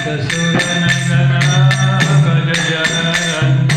Sasuranandana Gajajanan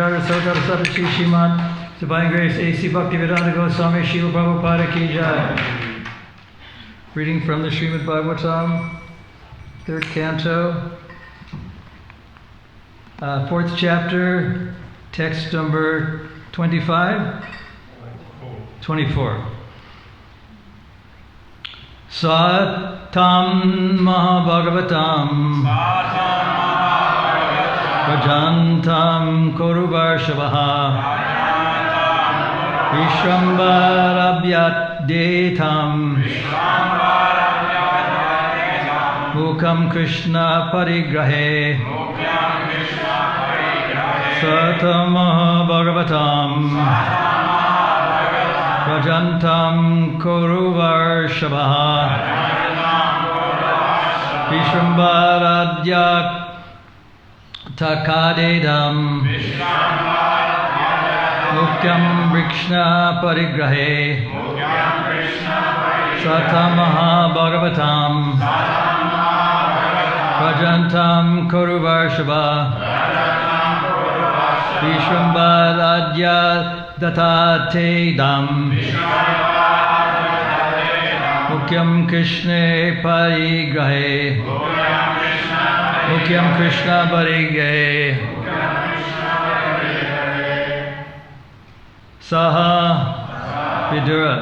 Bhattacharya Sautara Satachi Srimad Divine Grace A.C. Bhaktivedanta Goswami Srila Prabhupada Ki Jai. Reading from the Srimad Bhagavatam, 3rd Canto, 4th chapter, text number 25, 24. Satam Mahabhagavatam Rajantam Kuruvarshavaha Vishrambarabhyat Detam Mukam Krishna Parigrahe Satam Mahabhagavatam Rajantam Kuruvarshavaha Vishrambaradhyat Takadedam Mukyam Brikshna Parigrahe Satamaha Bhagavatam Rajantam Kuruvarshava Vishrambaradhyat Datatedam Mukyam Krishna Parigrahe Mukyam Krishna Parigrahe Saha Vidura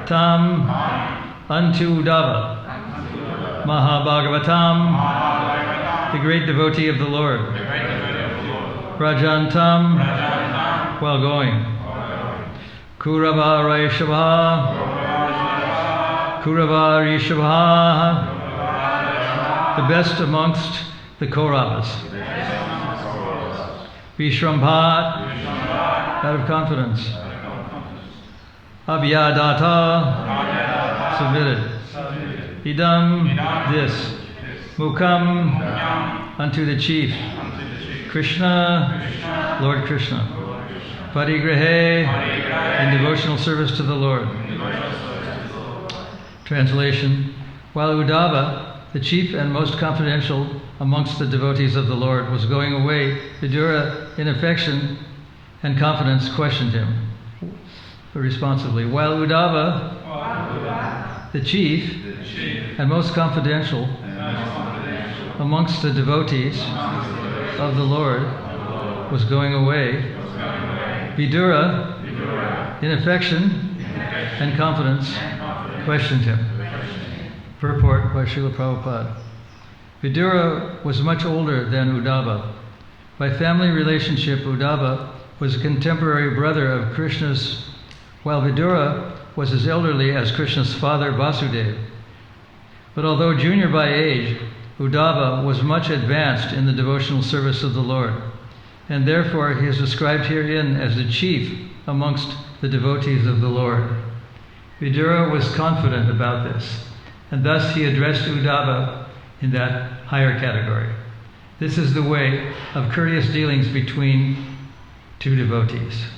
Tam unto Uddhava Mahabhagavatam, the great devotee of the Lord. Rajantam, while going. Kurava Rishabha, the best amongst the Kauravas. Vishrambhat, out of confidence. Abhyadata, submitted. Idam, this. Mukam, unto the chief. Krishna, Lord Krishna. Parigrahe, in devotional service to the Lord. Translation. While Uddhava, the chief and most confidential amongst the devotees of the Lord, was going away, Vidura, in affection and confidence, questioned him responsively. While Uddhava, the chief and most confidential amongst the devotees of the Lord, was going away, Vidura, in affection and confidence, questioned him. Purport by Srila Prabhupada. Vidura was much older than Uddhava. By family relationship, Uddhava was a contemporary brother of Krishna's, while Vidura was as elderly as Krishna's father Vasudeva. But although junior by age, Uddhava was much advanced in the devotional service of the Lord, and therefore he is described herein as the chief amongst the devotees of the Lord. Vidura was confident about this, and thus he addressed Uddhava in that higher category. This is the way of courteous dealings between two devotees.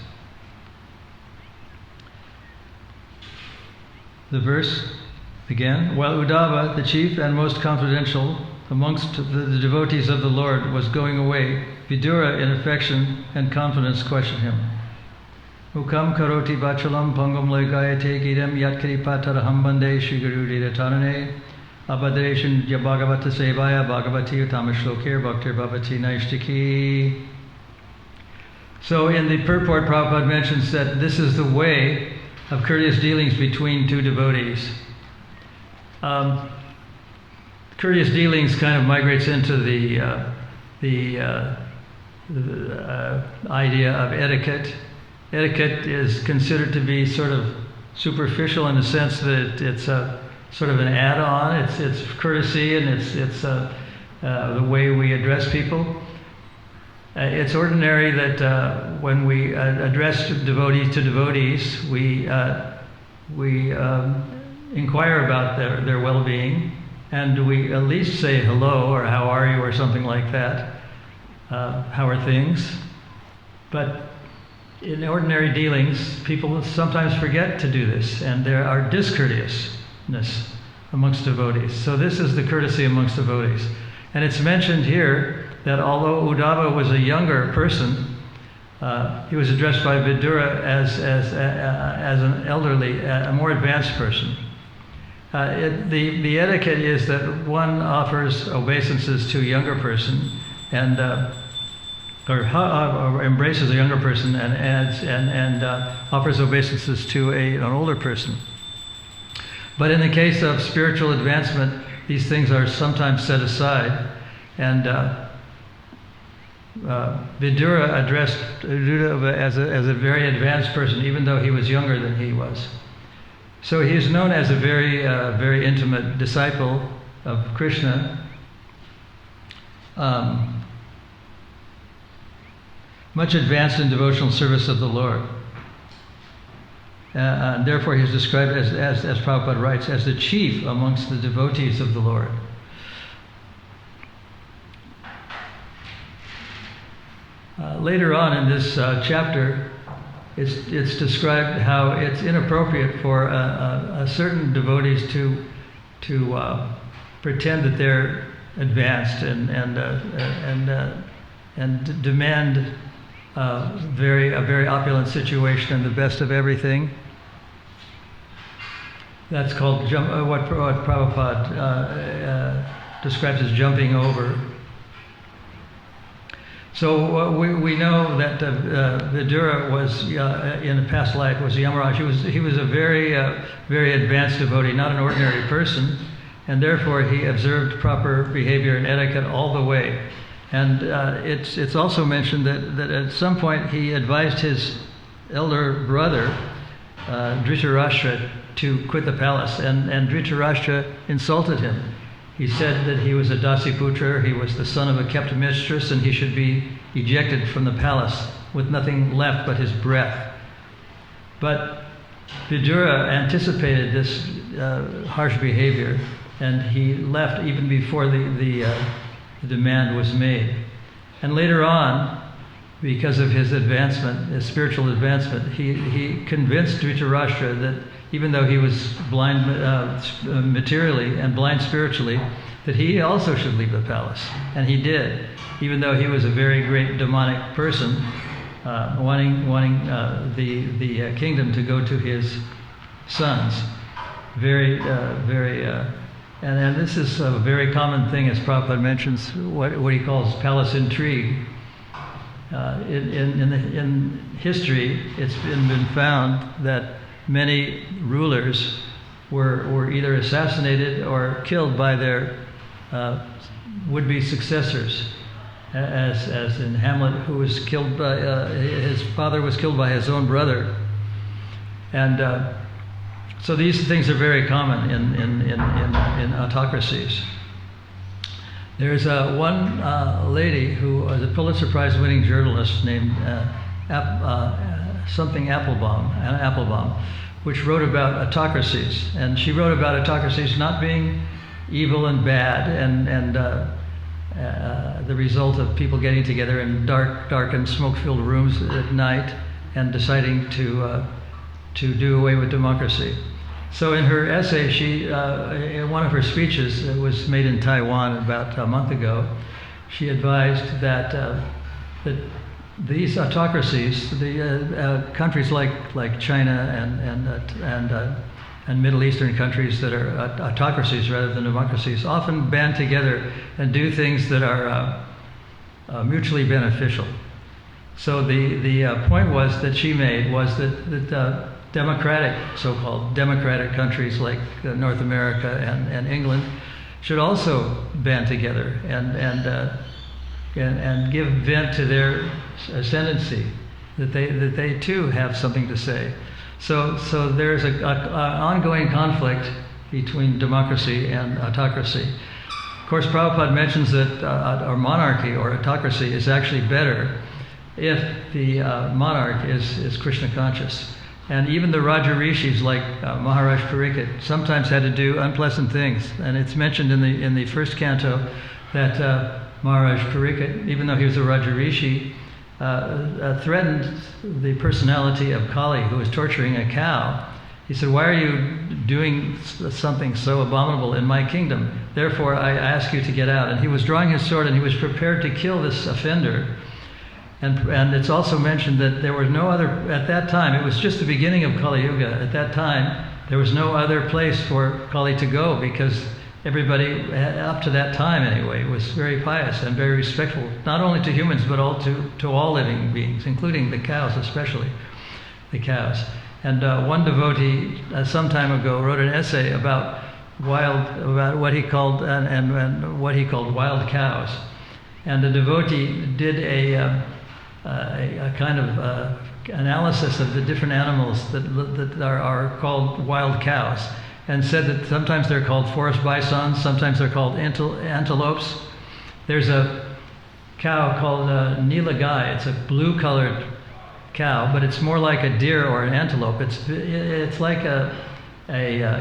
The verse again. While Uddhava, the chief and most confidential amongst the devotees of the Lord, was going away, Vidura, in affection and confidence, questioned him. Mukam karoti vachalam pangam loikayate gidam yatkripataraham bande Shri Guru Ditatanane abhadreshan bhagavata sevaya bhagavati uttamashlokir bhaktir bhavati naishtiki. So in the purport, Prabhupada mentions that this is the way of courteous dealings between two devotees. Courteous dealings kind of migrates into the idea of etiquette. Etiquette is considered to be sort of superficial in the sense that it's a sort of an add-on. It's courtesy, and it's the way we address people. It's ordinary that when we address devotees to devotees, we inquire about their well-being, and we at least say hello or how are you or something like that. How are things? But in ordinary dealings, people sometimes forget to do this, and there are discourteousness amongst devotees. So this is the courtesy amongst devotees. And it's mentioned here that although Uddhava was a younger person, he was addressed by Vidura as an elderly, a more advanced person. The etiquette is that one offers obeisances to a younger person, and or embraces a younger person and offers obeisances to an older person. But in the case of spiritual advancement, these things are sometimes set aside, and Vidura addressed Uddhava as a very advanced person, even though he was younger than he was. So he is known as a very intimate disciple of Krishna. Much advanced in devotional service of the Lord. And therefore he is described as Prabhupada writes, as the chief amongst the devotees of the Lord. Later on in this chapter, it's described how it's inappropriate for certain devotees to pretend that they're advanced and demand a very opulent situation and the best of everything. That's called what Prabhupada describes as jumping over. So we know that Vidura was in a past life was Yamaraj. He was a very advanced devotee, not an ordinary person, and therefore he observed proper behavior and etiquette all the way. And it's also mentioned that at some point he advised his elder brother Dhritarashtra to quit the palace, and Dhritarashtra insulted him. He said that he was a Dasiputra, he was the son of a kept mistress, and he should be ejected from the palace with nothing left but his breath. But Vidura anticipated this harsh behavior, and he left even before the demand was made. And later on, because of his advancement, his spiritual advancement, he convinced Dhritarashtra that even though he was blind materially and blind spiritually, that he also should leave the palace. And he did, even though he was a very great demonic person, wanting the kingdom to go to his sons. And this is a very common thing, as Prabhupada mentions, what he calls palace intrigue. In history, it's been found that many rulers were either assassinated or killed by their would-be successors, as in Hamlet, who was killed by his father was killed by his own brother, and so these things are very common in autocracies. There's one lady who is a Pulitzer Prize-winning journalist named Applebaum, which wrote about autocracies, and she wrote about autocracies not being evil and bad, and the result of people getting together in dark and smoke-filled rooms at night and deciding to do away with democracy. So in her essay, in one of her speeches, it was made in Taiwan about a month ago, she advised that these autocracies, the countries like China and Middle Eastern countries that are autocracies rather than democracies, often band together and do things that are mutually beneficial. So the point that she made was that so-called democratic countries like North America and England should also band together and give vent to their ascendancy, that they too have something to say. So there's an ongoing conflict between democracy and autocracy. Of course, Prabhupada mentions that our monarchy or autocracy is actually better if the monarch is Krishna conscious. And even the Raja Rishis, like Maharaj Pariksit, sometimes had to do unpleasant things. And it's mentioned in the first canto that Maharaj Pariksit, even though he was a Raja Rishi, threatened the personality of Kali, who was torturing a cow. He said, "Why are you doing something so abominable in my kingdom? Therefore, I ask you to get out." And he was drawing his sword, and he was prepared to kill this offender. And it's also mentioned that there were no other, at that time, it was just the beginning of Kali Yuga. At that time, there was no other place for Kali to go, because everybody, up to that time anyway, was very pious and very respectful, not only to humans, but to all living beings, including the cows, especially the cows. And one devotee, some time ago, wrote an essay about what he called and what he called wild cows. And the devotee did a kind of analysis of the different animals that are called wild cows, and said that sometimes they're called forest bisons, sometimes they're called antelopes. There's a cow called Nilagai. It's a blue-colored cow, but it's more like a deer or an antelope. It's like a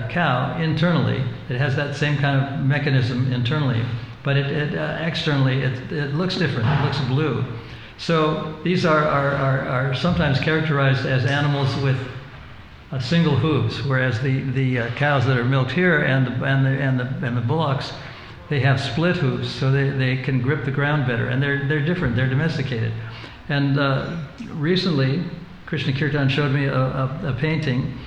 cow internally. It has that same kind of mechanism internally, but externally it looks different. It looks blue. So these are sometimes characterized as animals with single hooves, whereas the cows that are milked here and the bullocks, they have split hooves, so they can grip the ground better, and they're different. They're domesticated. And recently, Krishna Kirtan showed me a painting,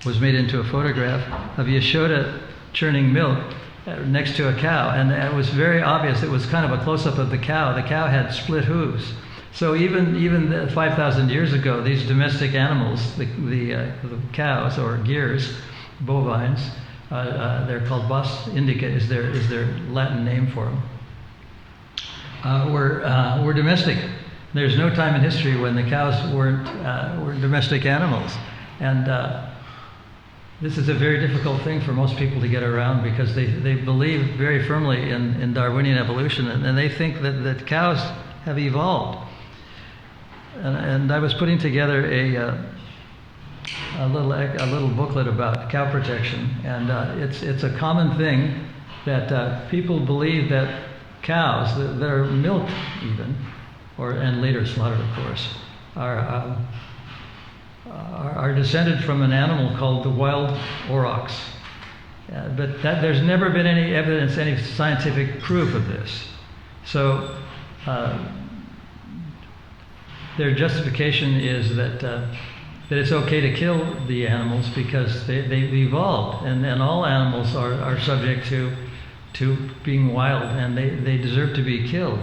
was made into a photograph of Yashoda churning milk next to a cow, and it was very obvious. It was kind of a close-up of the cow. The cow had split hooves. So even 5,000 years ago, these domestic animals, the cows or gears, bovines, they're called bos indica is their Latin name for them, were domestic. There's no time in history when the cows were domestic animals, and this is a very difficult thing for most people to get around, because they believe very firmly in Darwinian evolution, and they think that cows have evolved. And I was putting together a little booklet about cow protection, and it's a common thing that people believe that cows that are milked even, and later slaughtered, of course, are descended from an animal called the wild aurochs. But there's never been any evidence, any scientific proof of this. So their justification is that it's okay to kill the animals because they've evolved, and all animals are subject to being wild, and they deserve to be killed.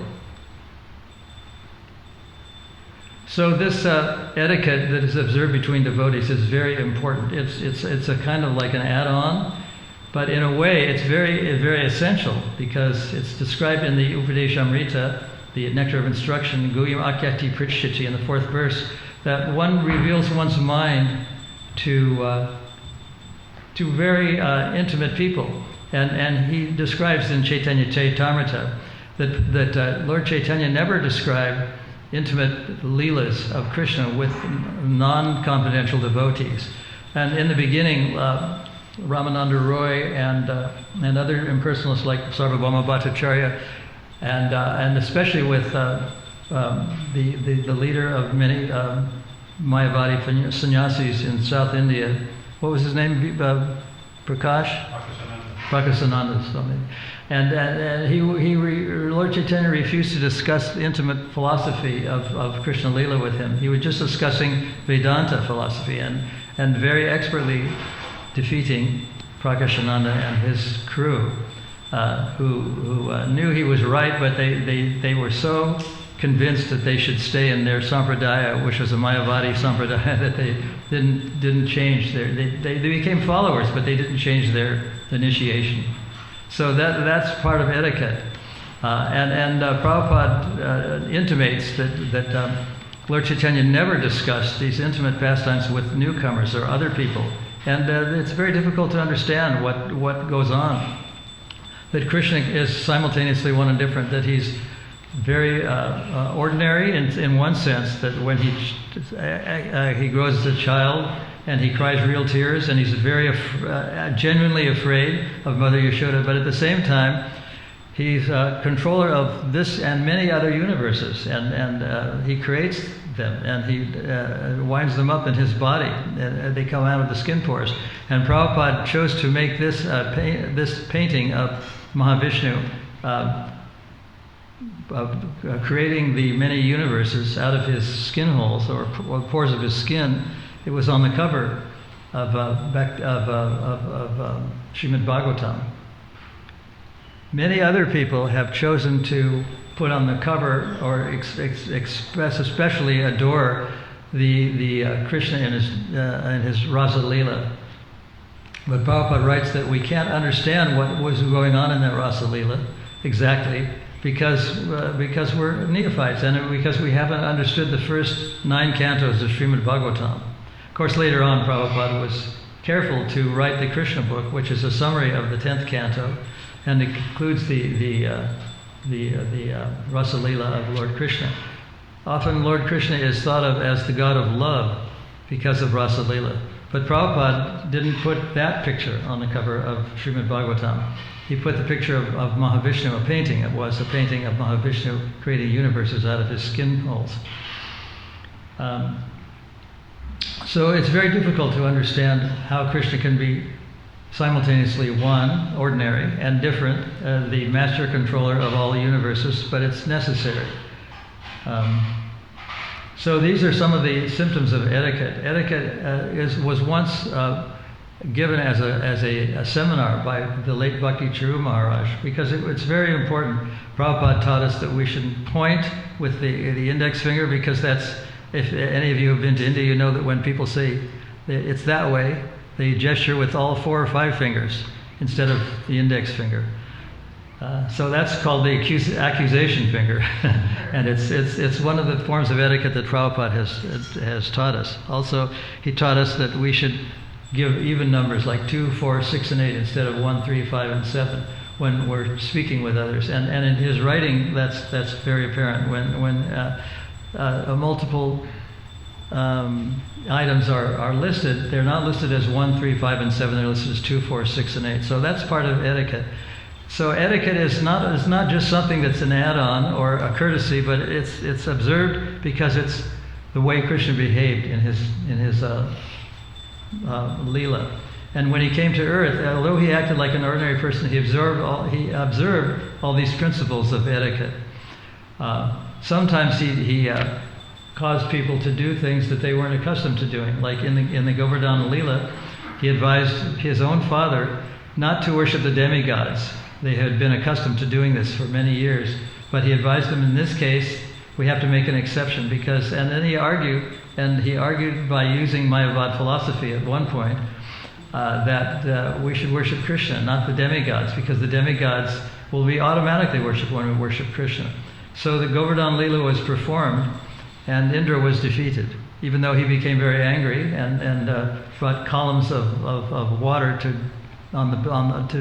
So this etiquette that is observed between devotees is very important. It's a kind of like an add-on, but in a way it's very essential, because it's described in the Upadeshamrita, the Nectar of Instruction, Guyam Akyati Pritshiti, in the 4th verse, that one reveals one's mind to very intimate people. And he describes in Chaitanya Charitamrita that Lord Chaitanya never described intimate leelas of Krishna with non-confidential devotees. And in the beginning, Ramananda Roy and other impersonalists like Sarvabhauma Bhattacharya, and especially with the leader of many Mayavadi sannyasis in South India. What was his name? Prakash? Prakasananda Swami. And Lord Chaitanya refused to discuss intimate philosophy of Krishna Lila with him. He was just discussing Vedanta philosophy and very expertly defeating Prakashananda and his crew, who knew he was right, but they were so convinced that they should stay in their sampradaya, which was a Mayavadi sampradaya, that they didn't change they became followers, but they didn't change their initiation. So that's part of etiquette. And Prabhupada intimates that Lord Chaitanya never discussed these intimate pastimes with newcomers or other people. And it's very difficult to understand what goes on. That Krishna is simultaneously one and different, that he's very ordinary in one sense, that when he grows as a child and he cries real tears, and he's very genuinely afraid of Mother Yashoda, but at the same time he's controller of this and many other universes, and he creates them, and he winds them up in his body, and they come out of the skin pores. And Prabhupada chose to make this painting of Mahavishnu creating the many universes out of his skin holes or pores of his skin. It was on the cover of Srimad Bhagavatam. Many other people have chosen to put on the cover or express, especially adore the Krishna in his Rasa Leela. But Prabhupada writes that we can't understand what was going on in that Rasa Leela exactly because we're neophytes and because we haven't understood the first 9 cantos of Srimad Bhagavatam. Of course, later on, Prabhupada was careful to write the Krishna book, which is a summary of the 10th canto, and it includes the Rasa Leela of Lord Krishna. Often Lord Krishna is thought of as the god of love because of Rasa Leela. But Prabhupada didn't put that picture on the cover of Srimad Bhagavatam. He put the picture of Mahavishnu, a painting. It was a painting of Mahavishnu creating universes out of his skin holes. So it's very difficult to understand how Krishna can be simultaneously one, ordinary, and different, the master controller of all the universes, but it's necessary. So these are some of the symptoms of etiquette. Etiquette was once given as a seminar by the late Bhakti Charu Maharaj because it's very important. Prabhupada taught us that we shouldn't point with the index finger because that's, if any of you have been to India, you know that when people say it's that way, they gesture with all 4 or 5 fingers instead of the index finger. So that's called the accusation finger, and it's one of the forms of etiquette that Prabhupada has taught us. Also, he taught us that we should give even numbers like 2, 4, 6, and 8 instead of 1, 3, 5, and 7 when we're speaking with others. And in his writing, that's very apparent. When multiple items are listed, they're not listed as 1, 3, 5, and 7. They're listed as 2, 4, 6, and 8. So that's part of etiquette. So etiquette is not just something that's an add-on or a courtesy, but it's observed because it's the way Krishna behaved in his Leela. And when he came to earth, although he acted like an ordinary person, he observed all these principles of etiquette. Sometimes he caused people to do things that they weren't accustomed to doing. Like in the Govardhana Leela, he advised his own father not to worship the demigods. They had been accustomed to doing this for many years, but he advised them in this case, we have to make an exception because, and then he argued by using Mayavad philosophy at one point, that we should worship Krishna, not the demigods, because the demigods will be automatically worshipped when we worship Krishna. So the Govardhana Leela was performed, and Indra was defeated, even though he became very angry and brought columns of water to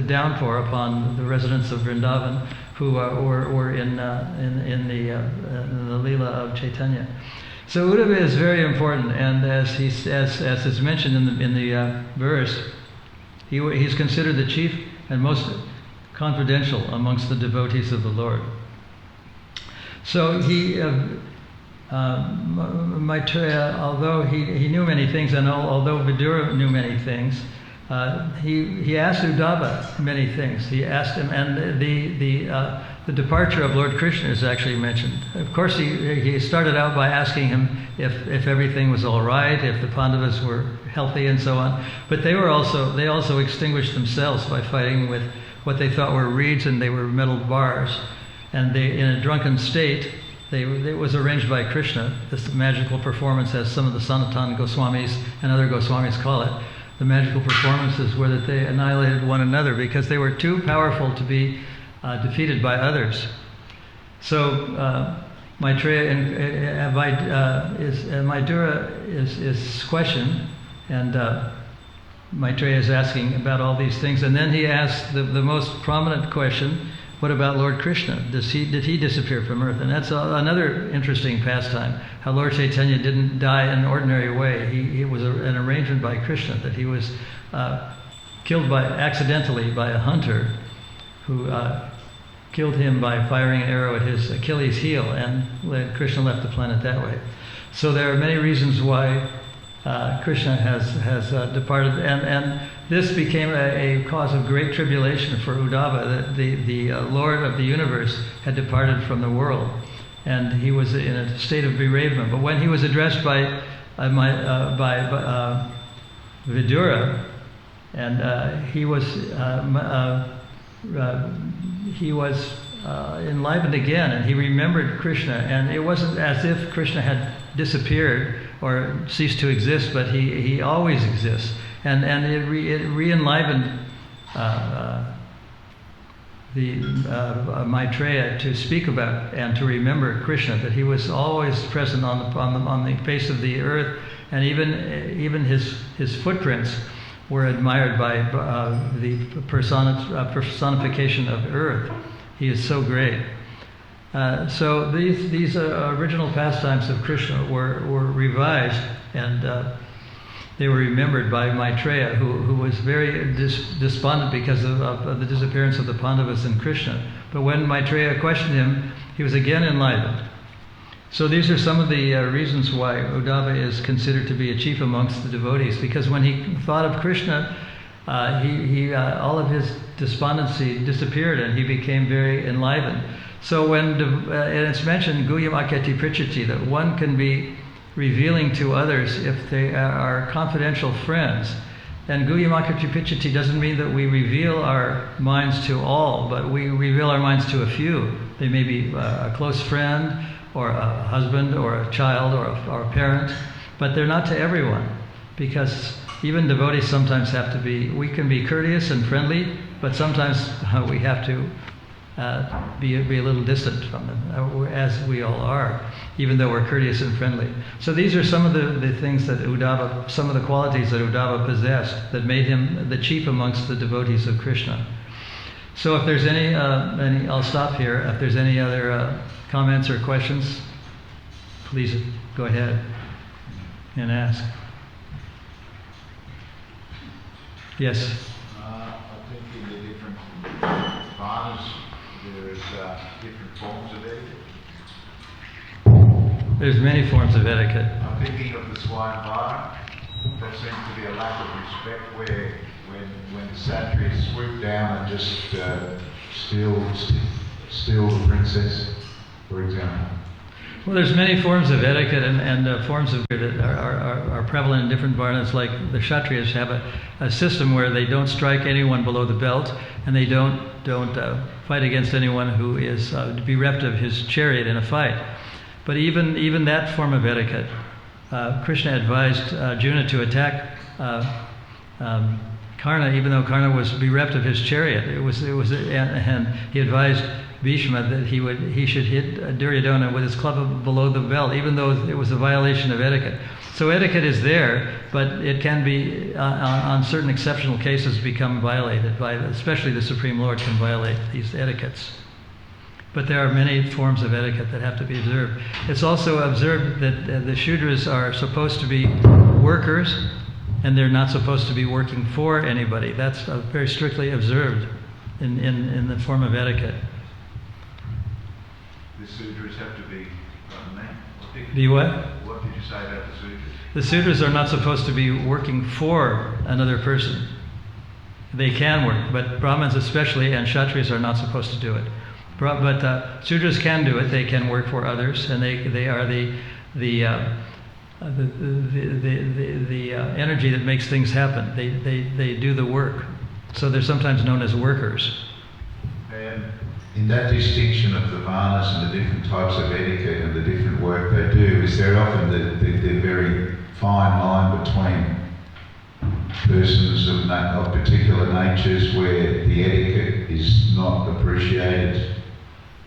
downpour upon the residents of Vrindavan who were in the Leela of Chaitanya. So Uddhava is very important, and as is mentioned in the verse, he's considered the chief and most confidential amongst the devotees of the Lord. So Maitreya, although he knew many things, and although Vidura knew many things, he asked Uddhava many things. He asked him, and the departure of Lord Krishna is actually mentioned. Of course, he started out by asking him if everything was all right, if the Pandavas were healthy, and so on. But they also extinguished themselves by fighting with what they thought were reeds, and they were metal bars. And in a drunken state, it was arranged by Krishna. This magical performance, as some of the Sanatana Goswamis and other Goswamis call it. The magical performances were that they annihilated one another because they were too powerful to be defeated by others. So Maitreya Maidura is questioned, and Maitreya is asking about all these things, and then he asks the most prominent question: what about Lord Krishna? Did he disappear from earth? And that's another interesting pastime, how Lord Chaitanya didn't die in an ordinary way. It was an arrangement by Krishna that he was killed accidentally by a hunter who killed him by firing an arrow at his Achilles heel, and Krishna left the planet that way. So there are many reasons why Krishna has departed, and this became a cause of great tribulation for Uddhava, that the Lord of the universe had departed from the world, and he was in a state of bereavement. But when he was addressed by Vidura, and he was enlivened again, and he remembered Krishna, and it wasn't as if Krishna had disappeared or ceased to exist, but he always exists, and it re-enlivened Maitreya to speak about and to remember Krishna, that he was always present on the face of the earth, and even his footprints were admired by the personification of earth. He is so great. So these original pastimes of Krishna were revised, and they were remembered by Maitreya, who was very despondent because of the disappearance of the Pandavas and Krishna. But when Maitreya questioned him, he was again enlivened. So these are some of the reasons why Uddhava is considered to be a chief amongst the devotees, because when he thought of Krishna, all of his despondency disappeared, and he became very enlivened. So and it's mentioned Guhyam Akyati Prichati, that one can be revealing to others if they are confidential friends. And Guhyam Akyati Prichati doesn't mean that we reveal our minds to all, but we reveal our minds to a few. They may be a close friend, or a husband, or a child, or a parent, but they're not to everyone, because even devotees sometimes have to be, we can be courteous and friendly, but sometimes we have to be a little distant from them, as we all are, even though we're courteous and friendly. So these are some of the things that Uddhava, some of the qualities that Uddhava possessed that made him the chief amongst the devotees of Krishna. So if there's any I'll stop here. If there's any other comments or questions, please go ahead and ask. Yes? I think in the different varnas, there's different forms of etiquette. There's many forms of etiquette. I'm thinking of the swine varna. There seems to be a lack of respect where when the sattras swoop down and just steal the princess, for example. Well, there's many forms of etiquette and forms of that are prevalent in different varnas. Like the Kshatriyas have a system where they don't strike anyone below the belt, and they don't fight against anyone who is bereft of his chariot in a fight. But even that form of etiquette, Krishna advised Arjuna to attack Karna, even though Karna was bereft of his chariot. And he advised Bhishma that he should hit Duryodhana with his club below the belt, even though it was a violation of etiquette. So etiquette is there, but it can be, on certain exceptional cases, become violated by, especially the Supreme Lord can violate these etiquettes. But there are many forms of etiquette that have to be observed. It's also observed that the Shudras are supposed to be workers, and they're not supposed to be working for anybody. That's very strictly observed in the form of etiquette. The Sudras have to be, Be what? What did you say about the Sudras? The Sudras are not supposed to be working for another person. They can work, but Brahmins especially and Kshatriyas are not supposed to do it. But Sudras can do it. They can work for others, and they are the energy that makes things happen. They do the work, so they're sometimes known as workers. And in that distinction of the varnas and the different types of etiquette and the different work they do, is there often the very fine line between persons of particular natures where the etiquette is not appreciated,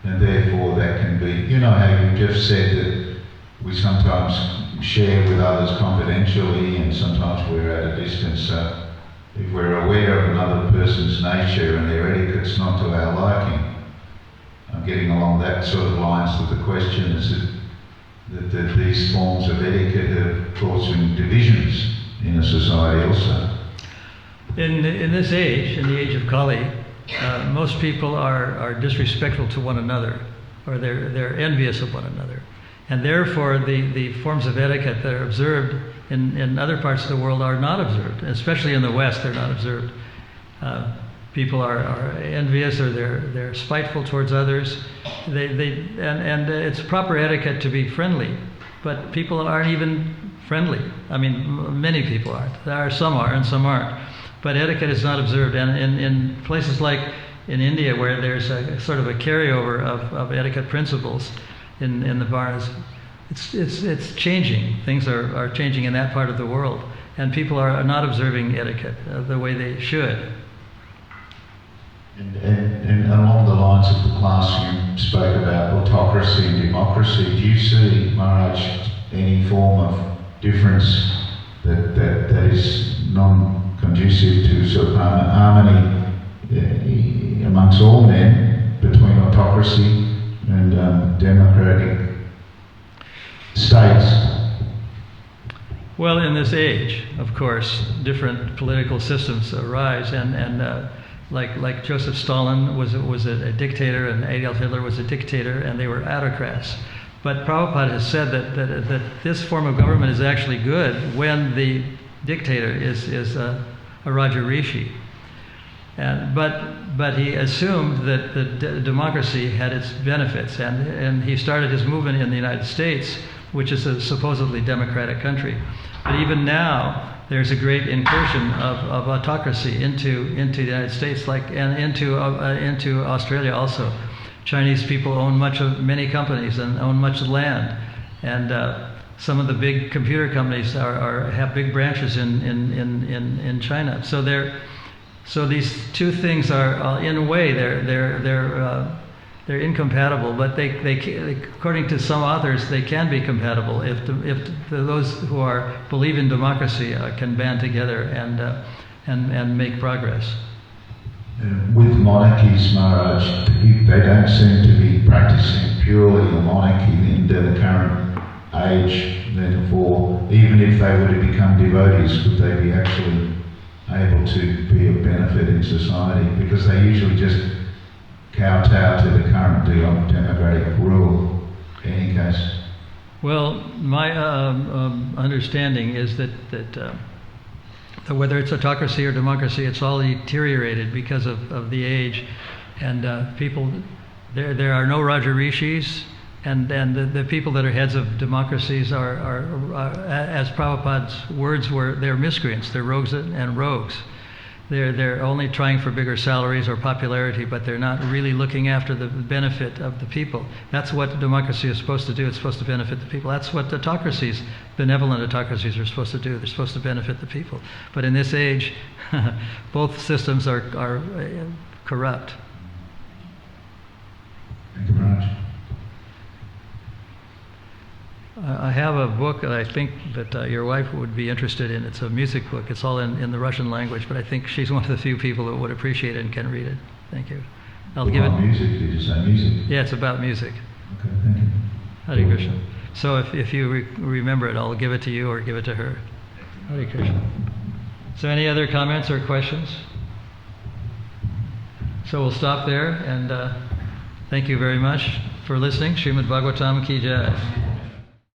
and therefore that can be, you know how you just said that we sometimes share with others confidentially and sometimes we're at a distance. So if we're aware of another person's nature and their etiquette's not to our liking, I'm getting along that sort of lines with the question, is that these forms of etiquette are causing divisions in a society also. In this age, in the age of Kali, most people are disrespectful to one another, or they're envious of one another. And therefore, the forms of etiquette that are observed in other parts of the world are not observed, especially in the West. They're not observed. People are envious, or they're spiteful towards others. And it's proper etiquette to be friendly, but people aren't even friendly. I mean, many people aren't. Some are, and some aren't. But etiquette is not observed. And in places like in India, where there's a sort of a carryover of etiquette principles in the Varnas, it's changing. Things are changing in that part of the world, and people are not observing etiquette the way they should. And along the lines of the class you spoke about autocracy and democracy, do you see, Maharaj, any form of difference that is non-conducive to sort of harmony amongst all men between autocracy and democratic states? Well, in this age, of course, different political systems arise, and like Joseph Stalin was a dictator, and Adolf Hitler was a dictator, and they were autocrats. But Prabhupada has said that this form of government is actually good when the dictator is a Raja Rishi. But he assumed that democracy had its benefits, and he started his movement in the United States, which is a supposedly democratic country. But even now, there's a great incursion of autocracy into the United States, and into Australia also. Chinese people own many companies and own much land, and some of the big computer companies have big branches in China. So these two things are, in a way, they're incompatible, but they according to some authors, they can be compatible if those who believe in democracy can band together and make progress. With monarchies, Maharaj, they don't seem to be practicing purely the monarchy in the current age. Therefore, even if they were to become devotees, could they be actually able to be of benefit in society? Because they usually just kowtow to the current democratic rule in any case. Well, my understanding is that whether it's autocracy or democracy, it's all deteriorated because of the age, and people. There are no Raja Rishis, and the people that are heads of democracies are as Prabhupada's words were, they're miscreants, they're rogues and rogues. They're only trying for bigger salaries or popularity, but they're not really looking after the benefit of the people. That's what democracy is supposed to do. It's supposed to benefit the people. That's what autocracies, benevolent autocracies, are supposed to do. They're supposed to benefit the people. But in this age, both systems are corrupt. Thank you, Maharaj. I have a book that I think that your wife would be interested in. It's a music book. It's all in the Russian language, but I think she's one of the few people that would appreciate it and can read it. Thank you. I'll give it. Music? Did you say music? Yeah, it's about music. Okay, thank you. Hare Krishna. So if you remember it, I'll give it to you or give it to her. Hare Krishna. So any other comments or questions? So we'll stop there, and thank you very much for listening. Srimad Bhagavatam ki jai.